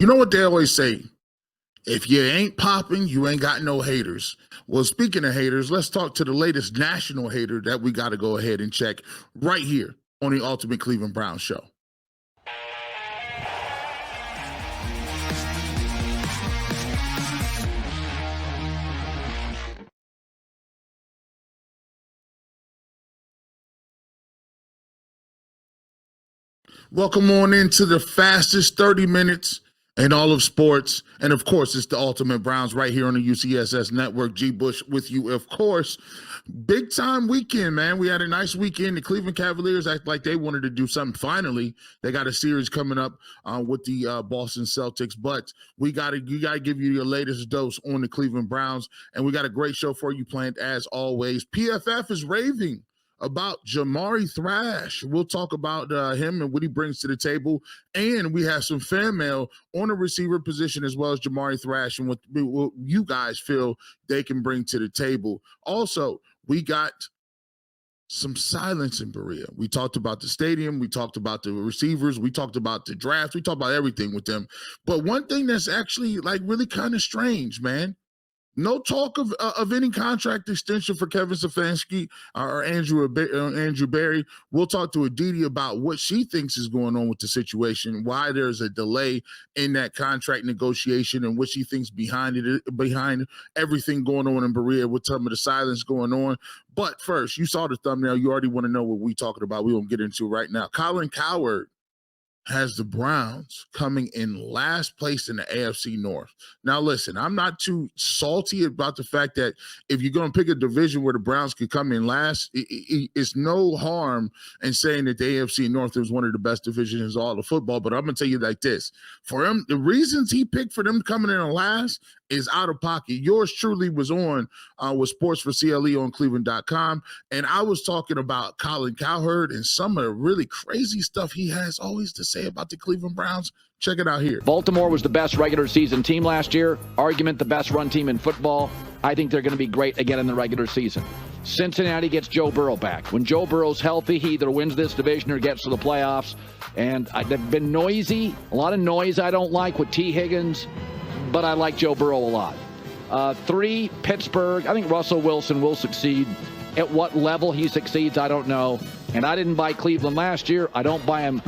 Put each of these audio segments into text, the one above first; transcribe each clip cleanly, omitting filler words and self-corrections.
You know what they always say? If you ain't popping, you ain't got no haters. Well, speaking of haters, let's talk to the latest national hater that we got to go ahead and check right here on the Ultimate Cleveland Browns Show. Welcome on into the fastest 30 minutes in all of sports. And of course, it's the Ultimate Browns right here on the UCSS Network. G. Bush with you, of course. Big time weekend, man. We had a nice weekend. The Cleveland Cavaliers act like they wanted to do something finally. They got a series coming up with the Boston Celtics, but you gotta give you your latest dose on the Cleveland Browns. And we got a great show for you planned as always. PFF is raving about Jamari Thrash. We'll talk about him and what he brings to the table. And we have some fan mail on the receiver position as well as Jamari Thrash and what you guys feel they can bring to the table. Also, we got some silence in Berea. We talked about the stadium. We talked about the receivers. We talked about the draft. We talked about everything with them. But one thing that's actually like really kind of strange, man. No talk of any contract extension for Kevin Stefanski or Andrew Berry. We'll talk to Aditi about what she thinks is going on with the situation, why there's a delay in that contract negotiation, and what she thinks behind everything going on in Berea with some of the silence going on. But first, you saw the thumbnail. You already want to know what we're talking about. We won't get into it right now. Colin Cowherd has the Browns coming in last place in the AFC North. Now, listen, I'm not too salty about the fact that if you're going to pick a division where the Browns could come in last, it's no harm in saying that the AFC North is one of the best divisions in all of football. But I'm going to tell you like this. For him, the reasons he picked for them coming in last is out of pocket. Yours truly was on with Sports for CLE on Cleveland.com, and I was talking about Colin Cowherd and some of the really crazy stuff he has always to say about the Cleveland Browns. Check it out here. Baltimore was the best regular season team last year. Argument the best run team in football. I think they're going to be great again in the regular season. Cincinnati gets Joe Burrow back. When Joe Burrow's healthy, he either wins this division or gets to the playoffs. And they've been noisy, a lot of noise I don't like with T. Higgins, but I like Joe Burrow a lot. 3, Pittsburgh. I think Russell Wilson will succeed. At what level he succeeds, I don't know. And I didn't buy Cleveland last year. I don't buy him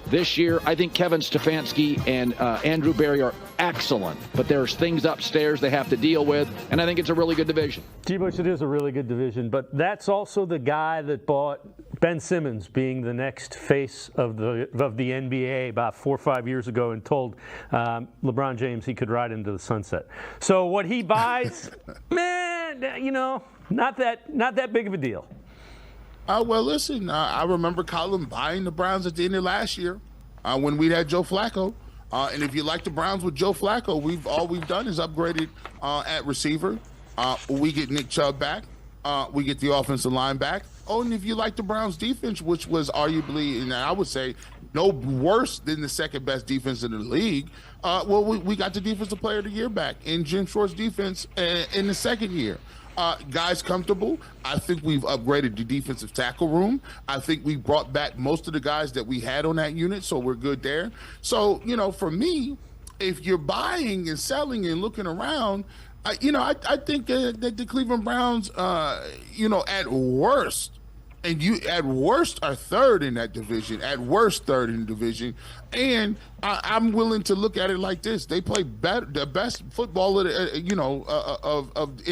this year. I think Kevin Stefanski and Andrew Berry are excellent, but there's things upstairs they have to deal with, and I think it's a really good division. G-Bush, it is a really good division, but that's also the guy that bought Ben Simmons being the next face of the NBA about 4 or 5 years ago and told LeBron James he could ride into the sunset. So what he buys, man, not that big of a deal. Well, listen, I remember Colin buying the Browns at the end of last year when we had Joe Flacco. And if you like the Browns with Joe Flacco, all we've done is upgraded at receiver. We get Nick Chubb back. We get the offensive line back. Oh, and if you like the Browns defense, which was arguably, and I would say, no worse than the second best defense in the league, we got the defensive player of the year back in Jim Schwartz's defense in the second year. Guys comfortable. I think we've upgraded the defensive tackle room. I think we brought back most of the guys that we had on that unit, so we're good there. So, for me, if you're buying and selling and looking around, I think that the Cleveland Browns, at worst, and you at worst are third in that division, at worst third in the division. And I'm willing to look at it like this: they play the best football in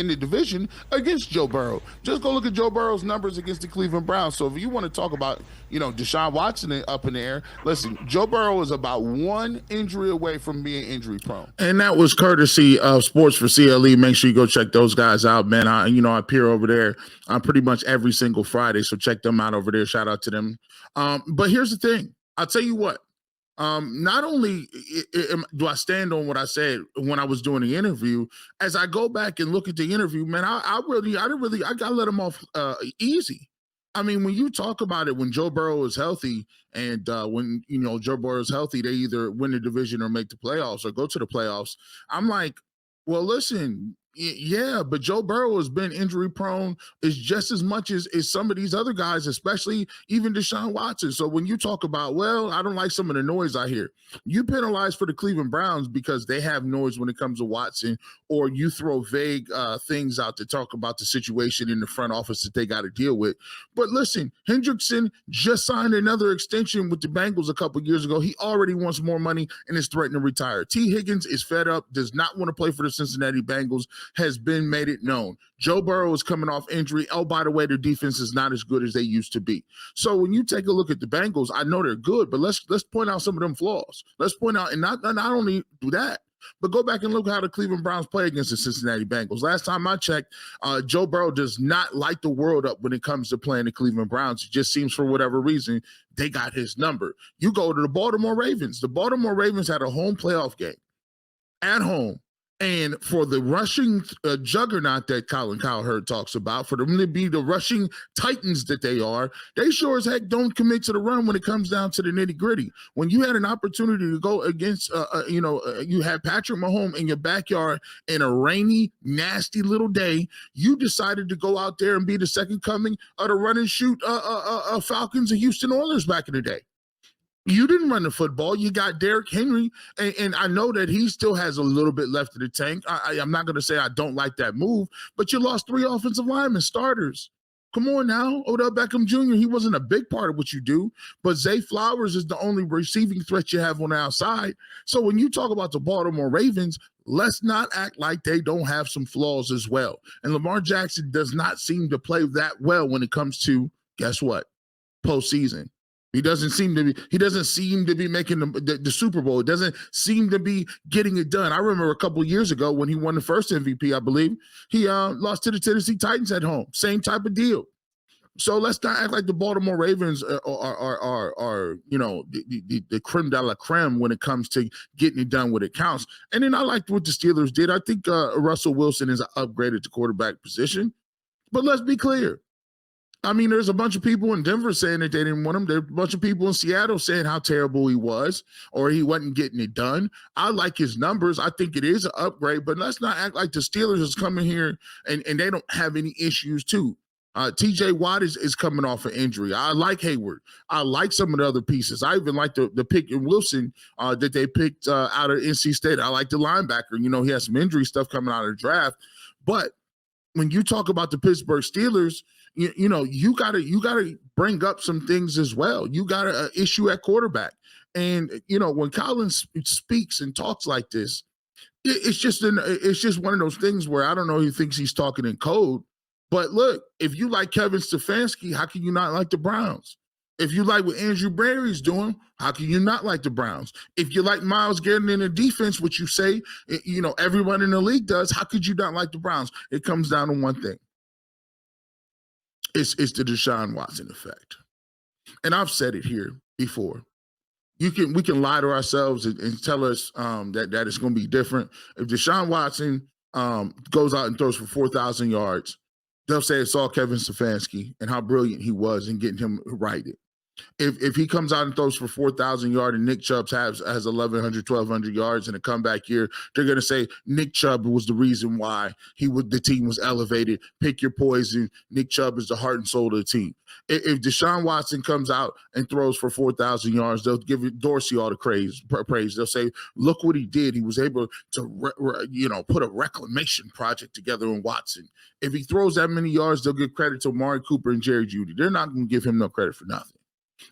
the division against Joe Burrow. Just go look at Joe Burrow's numbers against the Cleveland Browns. So if you want to talk about Deshaun Watson up in the air, listen, Joe Burrow is about one injury away from being injury prone. And that was courtesy of Sports for CLE. Make sure you go check those guys out, man. I appear over there pretty much every single Friday, so check them out over there. Shout out to them. But here's the thing: I'll tell you what. Not only do I stand on what I said when I was doing the interview, as I go back and look at the interview, man, I gotta let him off easy. I mean, when you talk about it, when Joe Burrow is healthy, and when Joe Burrow is healthy, they either win the division or make the playoffs or go to the playoffs. I'm like, well, listen, Yeah, but Joe Burrow has been injury prone is just as much as some of these other guys, especially even Deshaun Watson. So when you talk about, well, I don't like some of the noise I hear, you penalize for the Cleveland Browns because they have noise when it comes to Watson, or you throw vague things out to talk about the situation in the front office that they got to deal with. But listen, Hendrickson just signed another extension with the Bengals a couple years ago. He already wants more money and is threatening to retire. T. Higgins is fed up, does not want to play for the Cincinnati Bengals, has been made it known. Joe Burrow is coming off injury. Oh, by the way, their defense is not as good as they used to be. So when you take a look at the Bengals, I know they're good, but let's point out some of them flaws. Let's point out, and not only do that, but go back and look how the Cleveland Browns play against the Cincinnati Bengals. Last time I checked, Joe Burrow does not light the world up when it comes to playing the Cleveland Browns. It just seems for whatever reason, they got his number. You go to the Baltimore Ravens. The Baltimore Ravens had a home playoff game at home. And for the rushing juggernaut that Colin Cowherd talks about, for them to be the rushing titans that they are, they sure as heck don't commit to the run when it comes down to the nitty gritty. When you had an opportunity to go against, you had Patrick Mahomes in your backyard in a rainy, nasty little day, you decided to go out there and be the second coming of the run and shoot Falcons and Houston Oilers back in the day. You didn't run the football. You got Derrick Henry, and I know that he still has a little bit left in the tank. I'm not going to say I don't like that move, but you lost 3 offensive linemen, starters. Come on now, Odell Beckham Jr., he wasn't a big part of what you do, but Zay Flowers is the only receiving threat you have on the outside. So when you talk about the Baltimore Ravens, let's not act like they don't have some flaws as well. And Lamar Jackson does not seem to play that well when it comes to, guess what, postseason. He doesn't seem to be making the Super Bowl. It doesn't seem to be getting it done. I remember a couple of years ago when he won the first MVP, I believe, he lost to the Tennessee Titans at home. Same type of deal. So let's not act like the Baltimore Ravens are the creme de la creme when it comes to getting it done when it counts. And then I liked what the Steelers did. I think Russell Wilson is an upgrade at the quarterback position. But let's be clear. I mean, there's a bunch of people in Denver saying that they didn't want him. There's a bunch of people in Seattle saying how terrible he was or he wasn't getting it done. I like his numbers. I think it is an upgrade, but let's not act like the Steelers is coming here and they don't have any issues too. TJ Watt is coming off an injury. I like Hayward. I like some of the other pieces. I even like the pick in Wilson that they picked out of NC State. I like the linebacker. You know, he has some injury stuff coming out of the draft. But when you talk about the Pittsburgh Steelers, you gotta bring up some things as well. You got an issue at quarterback, and when Colin speaks and talks like this, it's just one of those things where I don't know. He thinks he's talking in code, but look, if you like Kevin Stefanski, how can you not like the Browns? If you like what Andrew Berry's doing, how can you not like the Browns? If you like Myles Garrett in the defense, which you say everyone in the league does, how could you not like the Browns? It comes down to one thing. It's the Deshaun Watson effect. And I've said it here before. We can lie to ourselves and tell us that it's going to be different. If Deshaun Watson goes out and throws for 4,000 yards, they'll say it's all Kevin Stefanski and how brilliant he was in getting him righted. If he comes out and throws for 4,000 yards and Nick Chubb has 1,100, 1,200 yards in a comeback year, they're going to say Nick Chubb was the reason why the team was elevated. Pick your poison. Nick Chubb is the heart and soul of the team. If Deshaun Watson comes out and throws for 4,000 yards, they'll give Dorsey all the praise. They'll say, look what he did. He was able to put a reclamation project together in Watson. If he throws that many yards, they'll give credit to Amari Cooper and Jerry Jeudy. They're not going to give him no credit for nothing.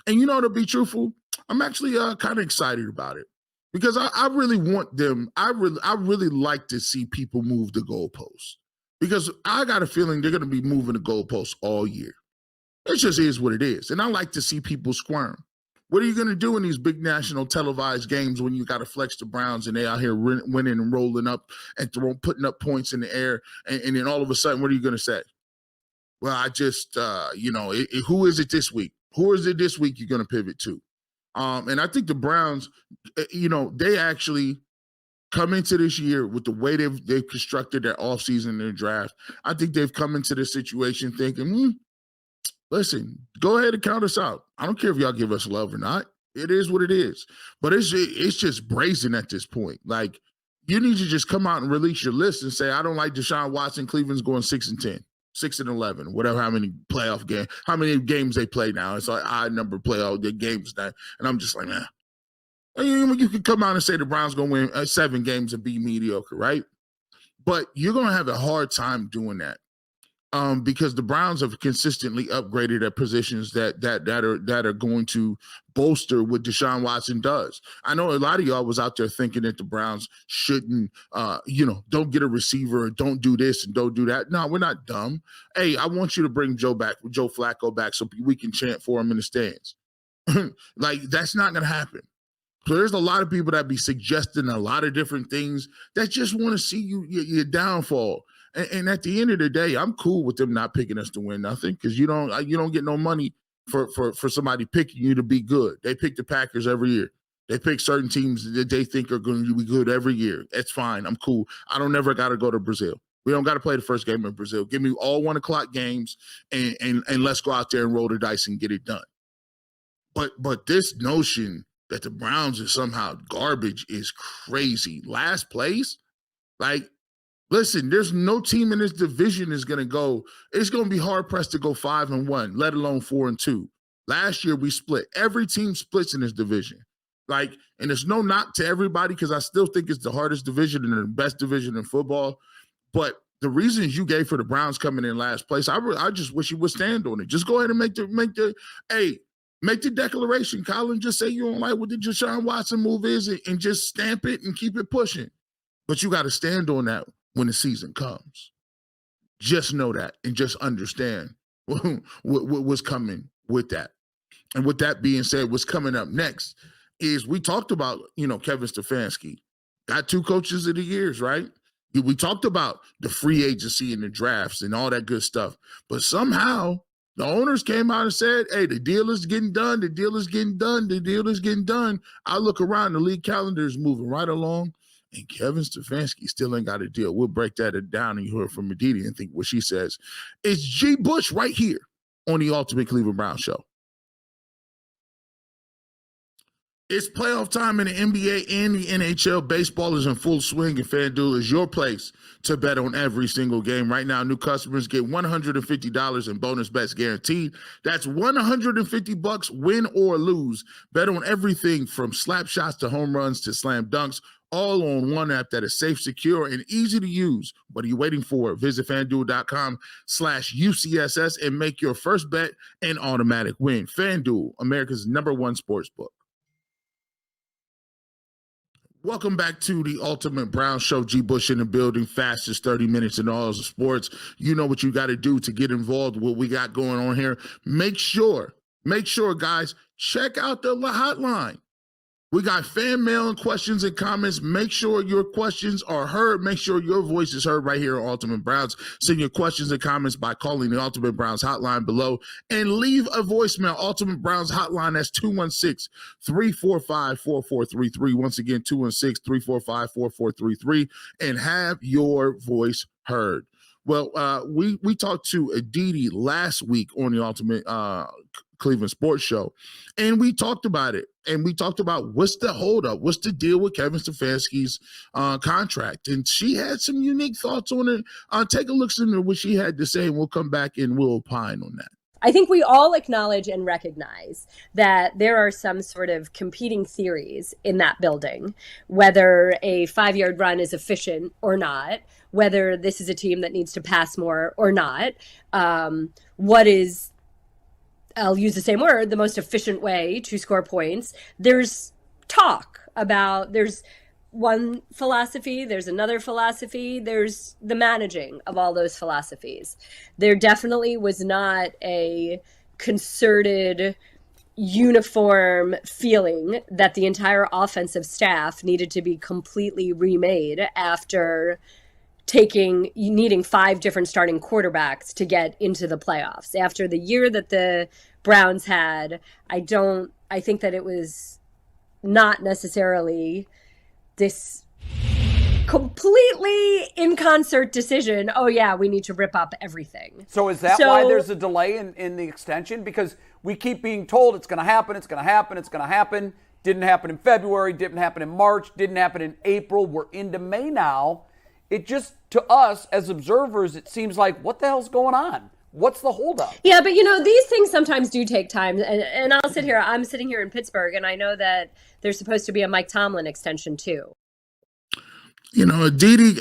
And to be truthful, I'm actually kind of excited about it because I really want them. I really like to see people move the goalposts because I got a feeling they're going to be moving the goalposts all year. It just is what it is. And I like to see people squirm. What are you going to do in these big national televised games when you got to flex the Browns and they out here winning and rolling up and putting up points in the air? And then all of a sudden, what are you going to say? Well, I just, who is it this week? Who is it this week you're going to pivot to? And I think the Browns, they actually come into this year with the way they've constructed their offseason and their draft. I think they've come into this situation thinking, listen, go ahead and count us out. I don't care if y'all give us love or not. It is what it is. But it's just brazen at this point. Like, You need to just come out and release your list and say, I don't like Deshaun Watson. Cleveland's going 6-10, 6-11, whatever, how many playoff games, how many games they play now. It's like odd number playoff games now. And I'm just like, man, you could come out and say the Browns going to win 7 games and be mediocre, right? But you're going to have a hard time doing that. Because the Browns have consistently upgraded at positions that are going to bolster what Deshaun Watson does. I know a lot of y'all was out there thinking that the Browns shouldn't, don't get a receiver, or don't do this and don't do that. No, we're not dumb. Hey, I want you to bring Joe Flacco back so we can chant for him in the stands. Like, that's not going to happen. So there's a lot of people that be suggesting a lot of different things that just want to see your downfall. And at the end of the day, I'm cool with them not picking us to win nothing, because you don't get no money for somebody picking you to be good. They pick the Packers every year. They pick certain teams that they think are going to be good every year. It's fine. I'm cool. I don't never got to go to Brazil. We don't got to play the first game in Brazil. Give me all 1 o'clock games and let's go out there and roll the dice and get it done. But this notion that the Browns are somehow garbage is crazy. Last place, like. Listen, there's no team in this division is going to go. It's going to be hard pressed to go 5-1, let alone 4-2. Last year we split. Every team splits in this division. Like, and it's no knock to everybody, because I still think it's the hardest division and the best division in football. But the reasons you gave for the Browns coming in last place, I just wish you would stand on it. Just go ahead and make the declaration, Colin. Just say you don't like what the Deshaun Watson move is, and just stamp it and keep it pushing. But you got to stand on that when the season comes. Just know that, and just understand what's coming with that. And with that being said, what's coming up next is, we talked about, Kevin Stefanski. Got 2 coaches of the years, right? We talked about the free agency and the drafts and all that good stuff. But somehow the owners came out and said, hey, the deal is getting done. The deal is getting done. The deal is getting done. I look around, the league calendar is moving right along. And Kevin Stefanski still ain't got a deal. We'll break that down, and you hear from Medina and think what she says. It's G. Bush right here on the Ultimate Cleveland Browns Show. It's playoff time in the NBA and the NHL. Baseball is in full swing, and FanDuel is your place to bet on every single game. Right now, new customers get $150 in bonus bets guaranteed. That's $150, win or lose. Bet on everything from slap shots to home runs to slam dunks, all on one app that is safe, secure, and easy to use. What are you waiting for? Visit FanDuel.com/UCSS and make your first bet an automatic win. FanDuel, America's #1 sports book. Welcome back to the Ultimate Brown Show. G. Bush in the building. Fastest 30 minutes in all of sports. You know what you got to do to get involved with what we got going on here. Make sure, guys, check out the hotline. We got fan mail and questions and comments. Make sure your questions are heard. Make sure your voice is heard right here on Ultimate Browns. Send your questions and comments by calling the Ultimate Browns hotline below, and leave a voicemail. Ultimate Browns hotline, that's 216-345-4433. Once again, 216-345-4433, and have your voice heard. Well, we talked to Aditi last week on the Ultimate Cleveland Sports Show, and we talked about it. And we talked about what's the holdup, what's the deal with Kevin Stefanski's contract. And she had some unique thoughts on it. Take a look at what she had to say, and we'll come back and we'll opine on that. I think we all acknowledge and recognize that there are some sort of competing theories in that building, whether a 5-yard run is efficient or not, whether this is a team that needs to pass more or not, what is, I'll use the same word, the most efficient way to score points. There's talk about, there's one philosophy, there's another philosophy, there's the managing of all those philosophies. There definitely was not a concerted, uniform feeling that the entire offensive staff needed to be completely remade after needing 5 different starting quarterbacks to get into the playoffs. After the year that the Browns had, I think that it was not necessarily this completely in concert decision. Oh yeah, we need to rip up everything. So is that why there's a delay in the extension? Because we keep being told it's going to happen, it's going to happen, it's going to happen. Didn't happen in February, didn't happen in March, didn't happen in April. We're into May now. It just, to us as observers, it seems like, what the hell's going on? What's the holdup? Yeah, but these things sometimes do take time. And I'm sitting here in Pittsburgh, and I know that there's supposed to be a Mike Tomlin extension too. Didi,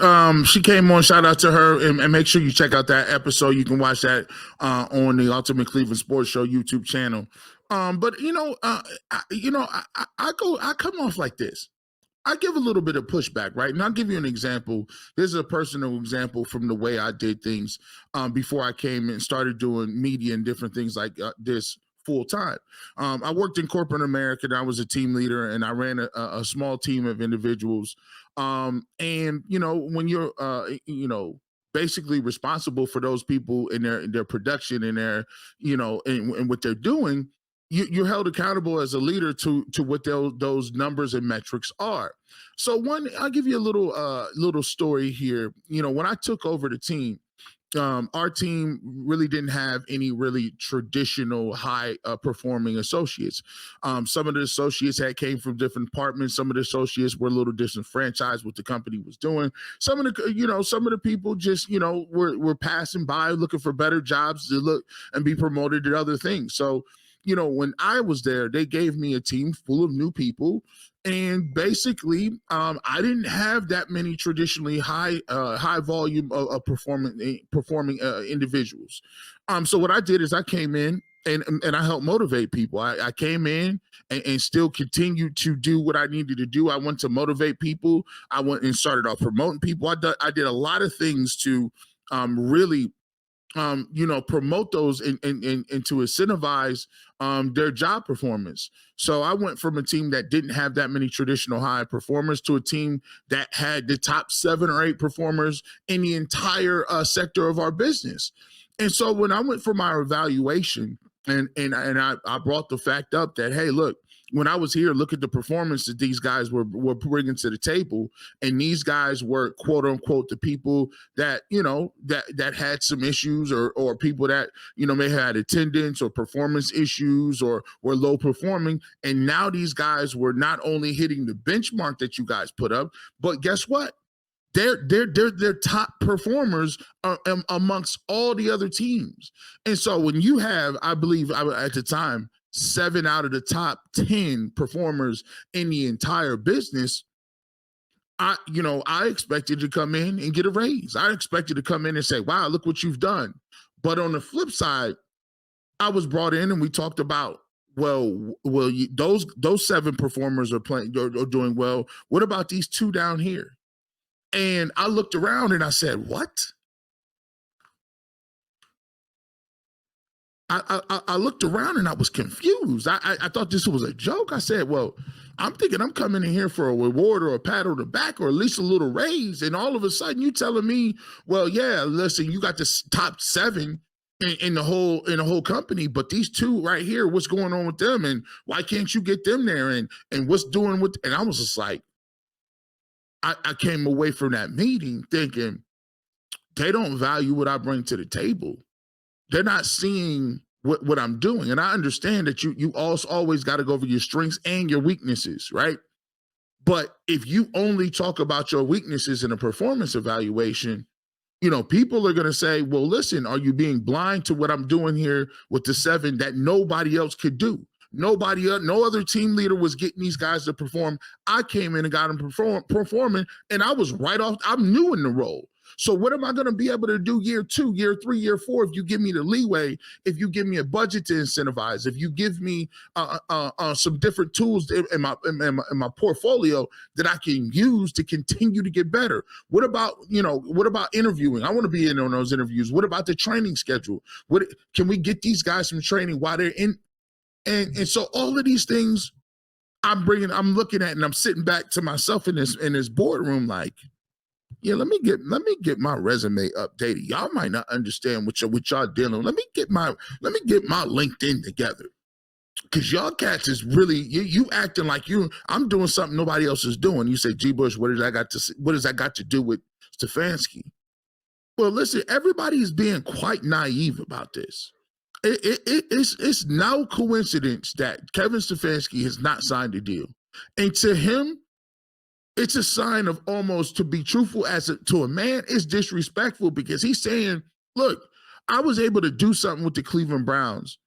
she came on, shout out to her, and make sure you check out that episode. You can watch that on the Ultimate Cleveland Sports Show YouTube channel. But I come off like this. I give a little bit of pushback, right? And I'll give you an example. This is a personal example from the way I did things before I came and started doing media and different things like this full time. I worked in corporate America, and I was a team leader, and I ran a small team of individuals. And when you're basically responsible for those people in their production and their and what they're doing, you're held accountable as a leader to what those numbers and metrics are. So I'll give you a little story here. When I took over the team, our team really didn't have any really traditional high performing associates. Some of the associates came from different departments. Some of the associates were a little disenfranchised what the company was doing. Some of the people just were passing by looking for better jobs to look and be promoted to other things. So when I was there, they gave me a team full of new people. And basically, I didn't have that many traditionally high volume of performing individuals. So what I did is I came in and I helped motivate people. I came in and still continued to do what I needed to do. I went to motivate people. I went and started off promoting people. I did a lot of things to really promote those and to incentivize their job performance. So I went from a team that didn't have that many traditional high performers to a team that had the top 7 or 8 performers in the entire sector of our business. And so when I went for my evaluation and I brought the fact up that, hey, look, when I was here, look at the performance that these guys were bringing to the table, and these guys were quote unquote the people that that had some issues or people that may have had attendance or performance issues or were low performing, and now these guys were not only hitting the benchmark that you guys put up, but guess what? They're top performers amongst all the other teams. And so when you have, I believe at the time, 7 out of the top 10 performers in the entire business, I expected to come in and get a raise. I expected to come in and say, wow, look what you've done. But on the flip side, I was brought in and we talked about, those 7 performers are doing well. What about these 2 down here? And I looked around and I said, what? I looked around and I was confused. I thought this was a joke. I said, well, I'm thinking I'm coming in here for a reward or a pat on the back or at least a little raise. And all of a sudden you telling me, well, yeah, listen, you got the top 7 in the whole company, but these 2 right here, what's going on with them? And why can't you get them there? And what's doing with, and I was just like, I came away from that meeting thinking they don't value what I bring to the table. They're not seeing what I'm doing. And I understand that you also always got to go over your strengths and your weaknesses, right? But if you only talk about your weaknesses in a performance evaluation, people are going to say, well, listen, are you being blind to what I'm doing here with the 7 that nobody else could do? No other team leader was getting these guys to perform. I came in and got them performing, and I was right off. I'm new in the role. So what am I going to be able to do year 2, year 3, year 4 if you give me the leeway, if you give me a budget to incentivize, if you give me some different tools in my portfolio that I can use to continue to get better? What about interviewing? I want to be in on those interviews. What about the training schedule? Can we get these guys some training while they're in? And so all of these things I'm looking at, and I'm sitting back to myself in this boardroom like, yeah, let me get my resume updated. Y'all might not understand what y'all dealing with. Let me get my LinkedIn together. Cause y'all cats is really you acting like I'm doing something nobody else is doing. You say, G. Bush, what does that got to do with Stefanski? Well, listen, everybody is being quite naive about this. it's no coincidence that Kevin Stefanski has not signed a deal. And to him, it's a sign of almost, to be truthful to a man, it's disrespectful, because he's saying, look, I was able to do something with the Cleveland Browns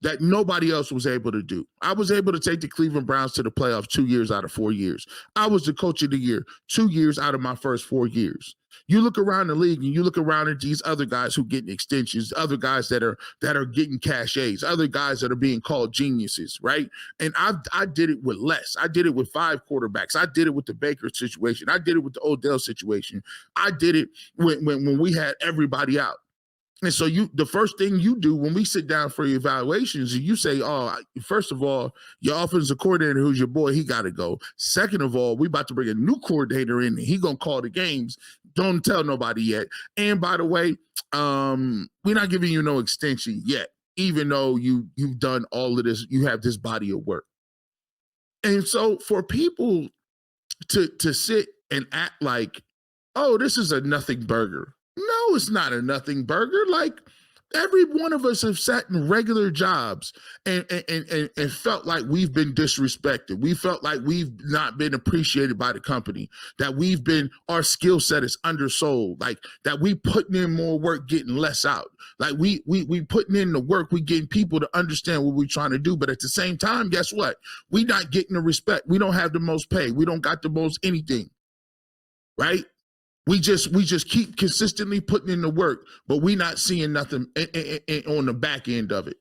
that nobody else was able to do. I was able to take the Cleveland Browns to the playoffs 2 years out of 4 years. I was the coach of the year 2 years out of my first 4 years. You look around the league and you look around at these other guys who getting extensions, other guys that are getting cachets, other guys that are being called geniuses, right? And I did it with less. I did it with 5 quarterbacks. I did it with the Baker situation. I did it with the Odell situation. I did it when we had everybody out. And so the first thing you do when we sit down for your evaluations is you say, oh, first of all, your offensive coordinator, who's your boy, he got to go. Second of all, we about to bring a new coordinator in, and he going to call the games. Don't tell nobody yet. And by the way, we're not giving you no extension yet, even though you've done all of this. You have this body of work. And so for people to sit and act like, oh, this is a nothing burger. No, it's not a nothing burger. Like, every one of us have sat in regular jobs and felt like we've been disrespected. We felt like we've not been appreciated by the company, that our skill set is undersold, like that we putting in more work, getting less out. Like we putting in the work, we getting people to understand what we're trying to do. But at the same time, guess what? We not getting the respect. We don't have the most pay. We don't got the most anything, right? We just keep consistently putting in the work, but we not seeing nothing on the back end of it.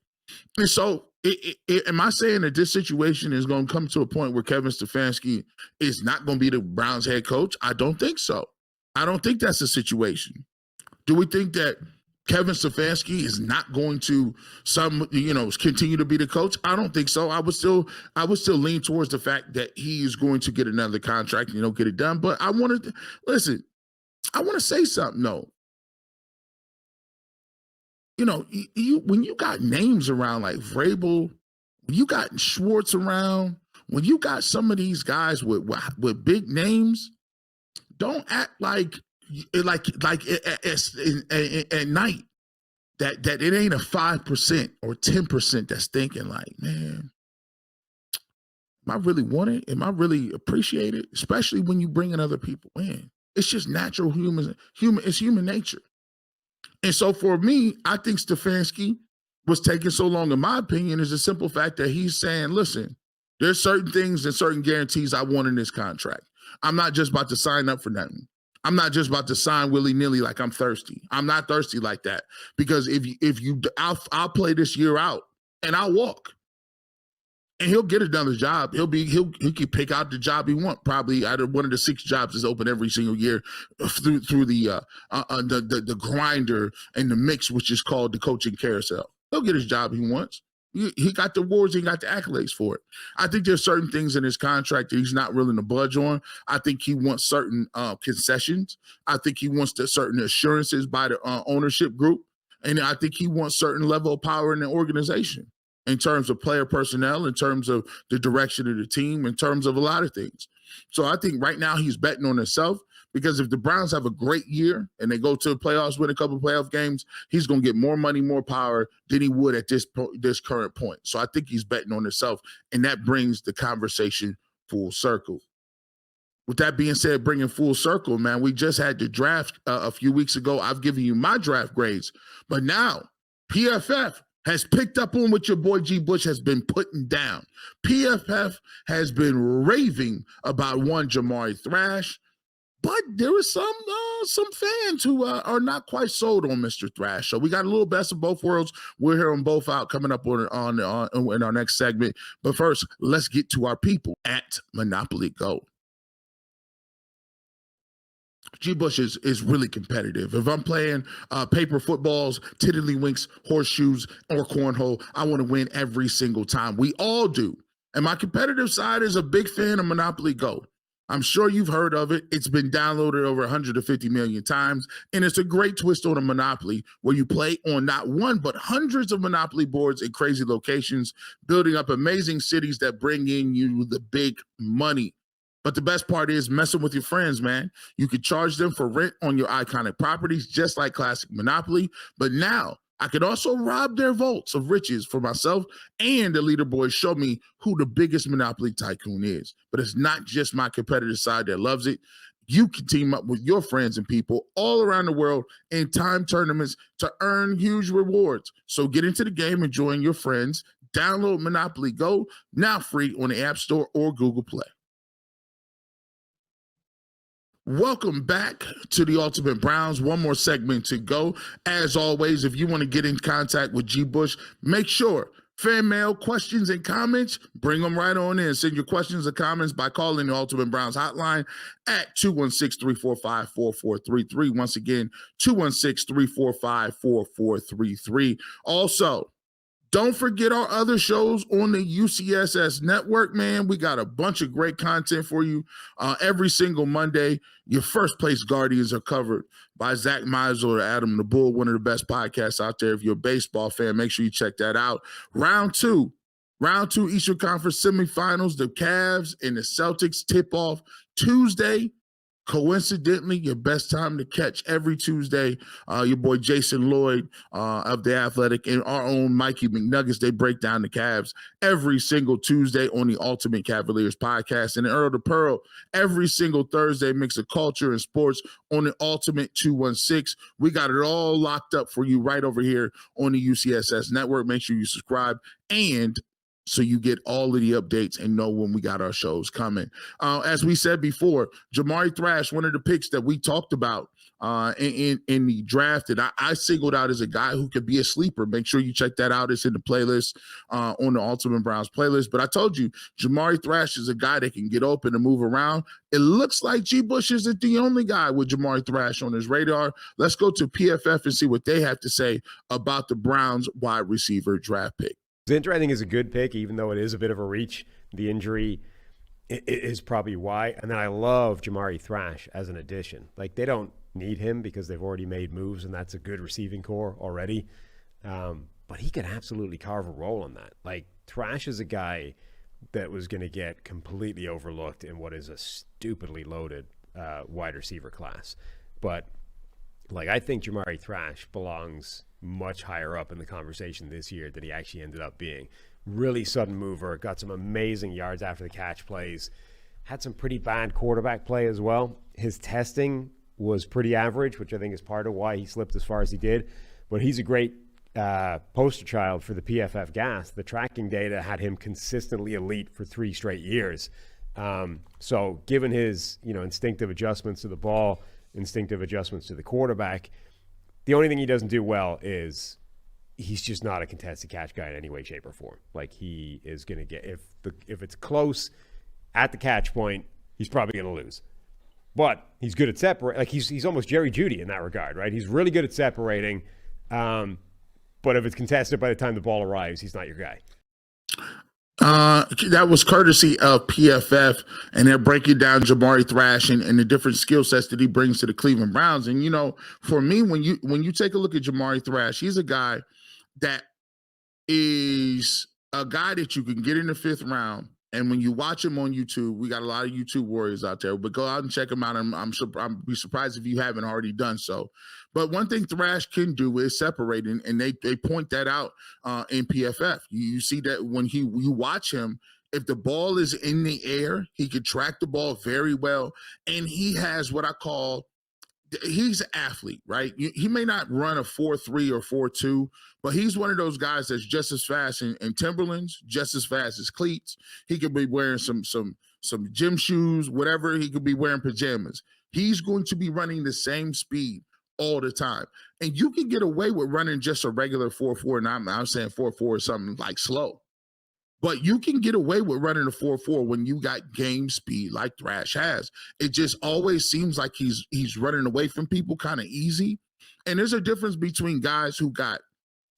And so, am I saying that this situation is going to come to a point where Kevin Stefanski is not going to be the Browns head coach? I don't think so. I don't think that's the situation. Do we think that Kevin Stefanski is not going to continue to be the coach? I don't think so. I would still lean towards the fact that he is going to get another contract and get it done. But I want to say something, though. When you got names around like Vrabel, when you got Schwartz around, when you got some of these guys with big names, don't act like at night that it ain't a 5% or 10% that's thinking like, man, am I really want it? Am I really appreciate it? Especially when you bringing other people in. It's just natural it's human nature. And so for me, I think Stefanski was taking so long, in my opinion, is the simple fact that he's saying, listen, there's certain things and certain guarantees I want in this contract. I'm not just about to sign up for nothing. I'm not just about to sign willy-nilly like I'm thirsty. I'm not thirsty like that. Because I'll play this year out and I'll walk. And he'll get another job. He can pick out the job he wants. Probably out of one of the 6 jobs that's open every single year through the grinder and the mix, which is called the coaching carousel. He'll get his job he wants. He got the awards, he got the accolades for it. I think there's certain things in his contract that he's not willing to budge on. I think he wants certain concessions. I think he wants certain assurances by the ownership group. And I think he wants certain level of power in the organization, in terms of player personnel, in terms of the direction of the team, in terms of a lot of things. So I think right now he's betting on himself, because if the Browns have a great year and they go to the playoffs, win a couple of playoff games, he's going to get more money, more power than he would at this current point. So I think he's betting on himself, and that brings the conversation full circle. With that being said, bringing full circle, man, we just had the draft a few weeks ago. I've given you my draft grades, but now PFF has picked up on what your boy G. Bush has been putting down. PFF has been raving about one Jamari Thrash, but there is some fans who are not quite sold on Mr. Thrash. So we got a little best of both worlds. We'll hear them both out coming up in our next segment. But first, let's get to our people at Monopoly Go. G. Bush is really competitive. If I'm playing paper footballs, tiddlywinks, horseshoes, or cornhole, I want to win every single time. We all do. And my competitive side is a big fan of Monopoly Go. I'm sure you've heard of it. It's been downloaded over 150 million times, and it's a great twist on a Monopoly where you play on not one, but hundreds of Monopoly boards in crazy locations, building up amazing cities that bring in you the big money. But the best part is messing with your friends, man. You could charge them for rent on your iconic properties, just like classic Monopoly. But now I could also rob their vaults of riches for myself and the leaderboard show me who the biggest Monopoly tycoon is. But it's not just my competitor side that loves it. You can team up with your friends and people all around the world in time tournaments to earn huge rewards. So get into the game and join your friends. Download Monopoly Go, now free on the App Store or Google Play. Welcome back to the Ultimate Browns. One more segment to go. As always, if you want to get in contact with G. Bush, make sure fan mail, questions, and comments, bring them right on in. Send your questions or comments by calling the Ultimate Browns hotline at 216-345-4433. Once again, 216-345-4433. Also, don't forget our other shows on the UCSS network, man. We got a bunch of great content for you every single Monday. Your First Place Guardians are covered by Zach Meisel or Adam the Bull, one of the best podcasts out there. If you're a baseball fan, make sure you check that out. Round two Eastern Conference semifinals, the Cavs and the Celtics tip off Tuesday. Coincidentally, your best time to catch every Tuesday. Your boy Jason Lloyd of The Athletic and our own Mikey McNuggets, they break down the Cavs every single Tuesday on the Ultimate Cavaliers podcast. And Earl the Pearl every single Thursday, mix of culture and sports on the Ultimate 216. We got it all locked up for you right over here on the UCSS network. Make sure you subscribe and so you get all of the updates and know when we got our shows coming. As we said before, Jamari Thrash, one of the picks that we talked about in the draft that I singled out as a guy who could be a sleeper. Make sure you check that out. It's in the playlist on the Ultimate Browns playlist. But I told you, Jamari Thrash is a guy that can get open and move around. It looks like G. Bush isn't the only guy with Jamari Thrash on his radar. Let's go to PFF and see what they have to say about the Browns wide receiver draft pick. Zinter, I think, is a good pick, even though it is a bit of a reach. The injury is probably why. And then I love Jamari Thrash as an addition. Like, they don't need him because they've already made moves, and that's a good receiving core already. But he could absolutely carve a role on that. Like, Thrash is a guy that was going to get completely overlooked in what is a stupidly loaded wide receiver class. But, like, I think Jamari Thrash belongs much higher up in the conversation this year than he actually ended up being. Really sudden mover, got some amazing yards after the catch plays, had some pretty bad quarterback play as well. His testing was pretty average, which I think is part of why he slipped as far as he did. But he's a great poster child for the PFF gas. The tracking data had him consistently elite for 3 straight years. So given his instinctive adjustments to the ball, instinctive adjustments to the quarterback, the only thing he doesn't do well is he's just not a contested catch guy in any way, shape, or form. Like, he is going to get if it's close at the catch point, he's probably going to lose. But he's good at separating. Like, he's almost Jerry Jeudy in that regard, right? He's really good at separating. But if it's contested by the time the ball arrives, he's not your guy. That was courtesy of PFF, and they're breaking down Jamari Thrash and the different skill sets that he brings to the Cleveland Browns. And, for me, when you take a look at Jamari Thrash, he's a guy that is a guy that you can get in the 5th round. And when you watch him on YouTube, we got a lot of YouTube warriors out there, but go out and check him out. I'm be surprised if you haven't already done so. But one thing Thrash can do is separate, and they point that out in PFF. You see that when you watch him, if the ball is in the air, he can track the ball very well, and he has what I call he's an athlete, right? He may not run a 4.3 or 4.2, but he's one of those guys that's just as fast in Timberlands, just as fast as cleats. He could be wearing some gym shoes, whatever. He could be wearing pajamas. He's going to be running the same speed all the time. And you can get away with running just a regular 4.4, and I'm saying 4.4 is something like slow. But you can get away with running a 4.4 when you got game speed like Thrash has. It just always seems like he's running away from people kind of easy. And there's a difference between guys who got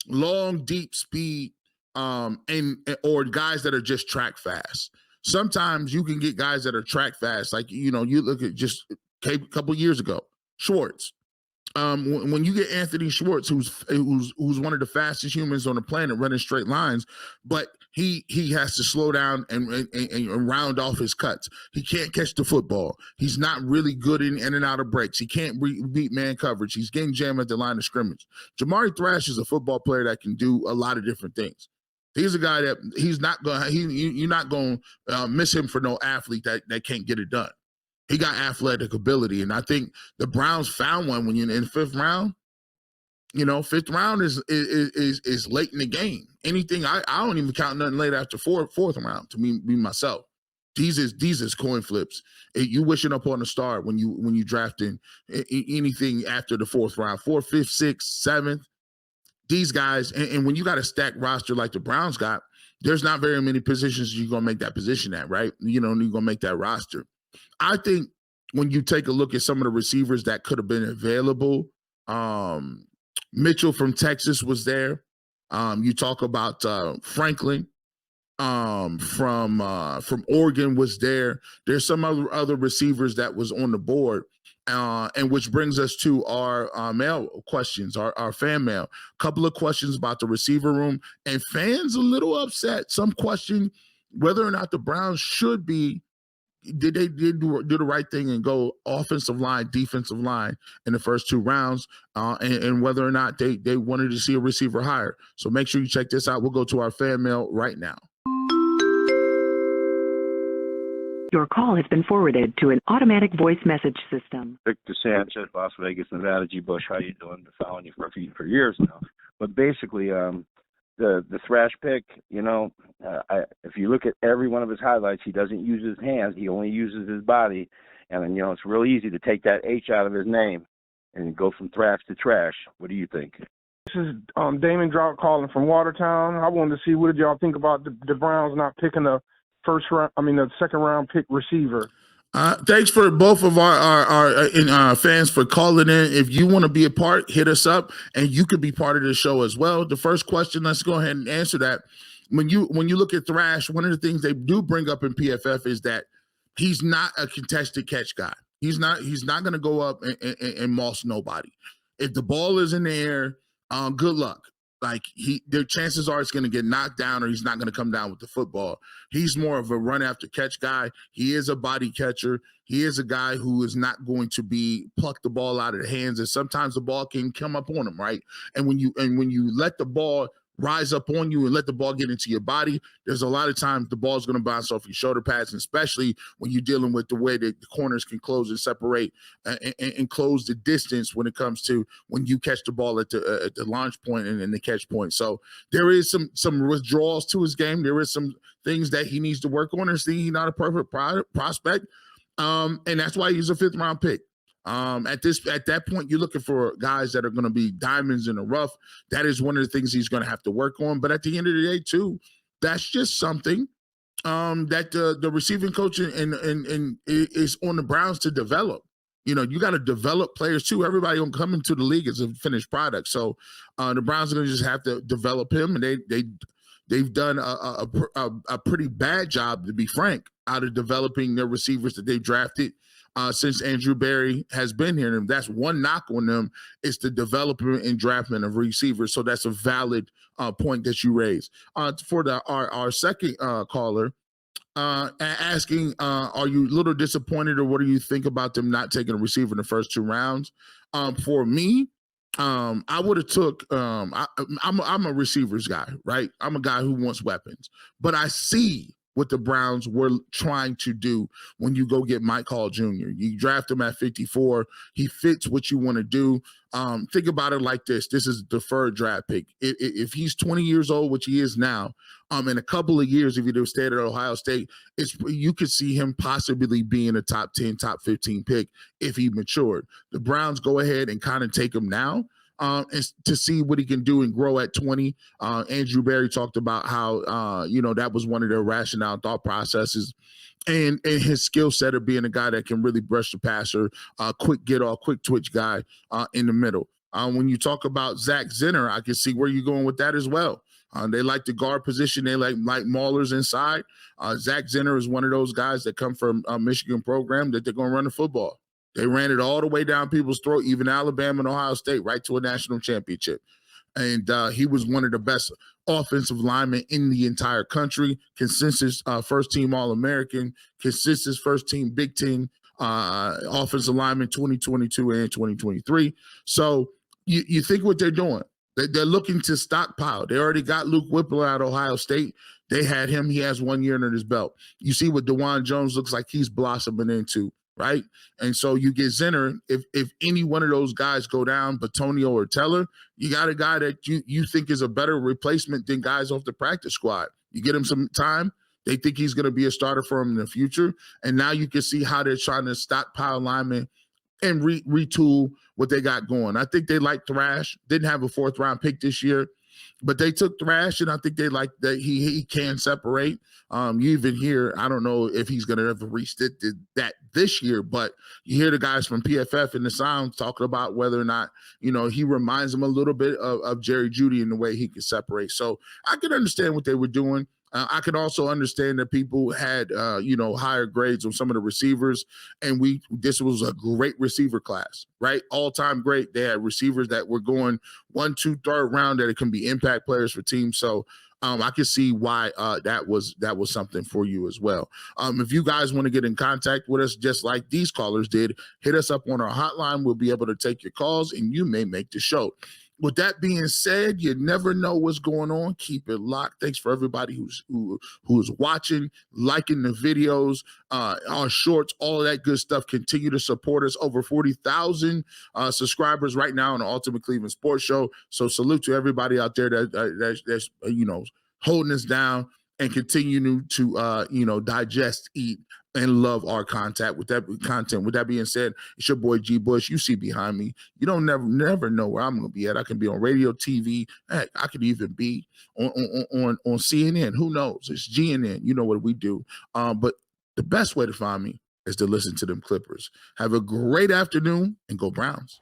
long, deep speed or guys that are just track fast. Sometimes you can get guys that are track fast. Like, you look at just a couple years ago, Schwartz. When you get Anthony Schwartz, who's one of the fastest humans on the planet running straight lines, but he has to slow down and round off his cuts. He can't catch the football. He's not really good in and out of breaks. He can't beat man coverage. He's getting jammed at the line of scrimmage. Jamari Thrash is a football player that can do a lot of different things. He's a guy that you're not going to miss him for no athlete that can't get it done. He got athletic ability, and I think the Browns found one when you're in the fifth round. You know, fifth round is late in the game. Anything I don't even count nothing late after fourth round to me myself. These is coin flips. You wishing up on the star when you drafting anything after the fourth round, 4th, 5th, 6th, 7th. These guys, and when you got a stacked roster like the Browns got, there's not very many positions you're gonna make that position at, right? You know, you're gonna make that roster. I think when you take a look at some of the receivers that could have been available, Mitchell from Texas was there. You talk about Franklin from Oregon was there. There's some other receivers that was on the board. And which brings us to our mail questions, our fan mail. A couple of questions about the receiver room, and fans a little upset. Some question whether or not the Browns should be, did they do the right thing and go offensive line, defensive line in the first 2 rounds, and whether or not they wanted to see a receiver higher. So make sure you check this out. We'll go to our fan mail right now. Your call has been forwarded to an automatic voice message system. Victor Sanchez, Las Vegas, Nevada. G. Bush, how you doing? Been following you for years now. But basically, the Thrash pick, you know, if you look at every one of his highlights, he doesn't use his hands. He only uses his body. And, you know, it's real easy to take that H out of his name and go from Thrash to Trash. What do you think? This is Damon Drought calling from Watertown. I wanted to see, what did y'all think about the Browns not picking the second round pick receiver? Thanks for both of our fans for calling in. If you want to be a part, hit us up, and you could be part of the show as well. The first question, let's go ahead and answer that. When you look at Thrash, one of the things they do bring up in PFF is that he's not a contested catch guy. He's not going to go up and moss nobody. If the ball is in the air, good luck. Like their chances are it's going to get knocked down, or he's not going to come down with the football. He's more of a run after catch guy. He is a body catcher. He is a guy who is not going to be pluck the ball out of the hands, and sometimes the ball can come up on him, right? And when you let the ball rise up on you and let the ball get into your body, there's a lot of times the ball's going to bounce off your shoulder pads, and especially when you're dealing with the way that the corners can close and separate and close the distance when it comes to when you catch the ball at the launch point and the catch point. So there is some withdrawals to his game. There is some things that he needs to work on. He's not a perfect prospect, and that's why he's a 5th round pick. At that point, you're looking for guys that are going to be diamonds in the rough. That is one of the things he's going to have to work on. But at the end of the day, too, that's just something that the receiving coach and is on the Browns to develop. You know, you got to develop players too. Everybody don't come into the league as a finished product. So the Browns are going to just have to develop him, and they've done a pretty bad job, to be frank, out of developing their receivers that they drafted. Since Andrew Berry has been here, and that's one knock on them, is the development and draftment of receivers. So that's a valid point that you raise. For our second caller, asking, are you a little disappointed, or what do you think about them not taking a receiver in the first 2 rounds? For me, I would have took. I'm a receivers guy, right? I'm a guy who wants weapons, but I see what the Browns were trying to do when you go get Mike Hall Jr. You draft him at 54. He fits what you want to do. Think about it like this. This is a deferred draft pick. If he's 20 years old, which he is now, in a couple of years, if he'd have stayed at Ohio State, you could see him possibly being a top 10, top 15 pick if he matured. The Browns go ahead and kind of take him now. And to see what he can do and grow at 20. Andrew Berry talked about how, that was one of their rationale thought processes, and his skill set of being a guy that can really brush the passer, quick get off, quick twitch guy in the middle. When you talk about Zach Zenner, I can see where you're going with that as well. They like the guard position. They like maulers inside. Zach Zenner is one of those guys that come from a Michigan program that they're going to run the football. They ran it all the way down people's throat, even Alabama and Ohio State, right to a national championship. and he was one of the best offensive linemen in the entire country. Consensus first-team All-American, consensus first-team Big Ten offensive lineman 2022 and 2023. So you think what they're doing. They're looking to stockpile. They already got Luke Whipple out of Ohio State. They had him. He has 1 year under his belt. You see what DeJuan Jones looks like he's blossoming into, right? And so you get Zinner. If any one of those guys go down, Batonio or Teller, you got a guy that you think is a better replacement than guys off the practice squad. You get him some time. They think he's going to be a starter for him in the future. And now you can see how they're trying to stockpile linemen and retool what they got going. I think they like Thrash. Didn't have a 4th round pick this year, but they took Thrash, and I think they like that he can separate. You even hear, I don't know if he's going to ever reach that this year, but you hear the guys from PFF and the Sound talking about whether or not, he reminds them a little bit of Jerry Jeudy in the way he can separate. So I can understand what they were doing. I can also understand that people had, higher grades on some of the receivers, and this was a great receiver class, right? All-time great. They had receivers that were going 1, 2, 3rd round that it can be impact players for teams. So I can see why that was something for you as well. If you guys want to get in contact with us, just like these callers did, hit us up on our hotline. We'll be able to take your calls, and you may make the show. With that being said, you never know what's going on. Keep it locked. Thanks for everybody who's watching, liking the videos, our shorts, all of that good stuff. Continue to support us. Over 40,000 subscribers right now on the Ultimate Cleveland Sports Show. So salute to everybody out there that's holding us down and continue to digest, eat, and love our content. With that being said, it's your boy G Bush. You see behind me. You don't never know where I'm going to be at. I can be on radio, TV. Heck, I could even be on CNN. Who knows? It's GNN. You know what we do. But the best way to find me is to listen to them Clippers. Have a great afternoon and go Browns.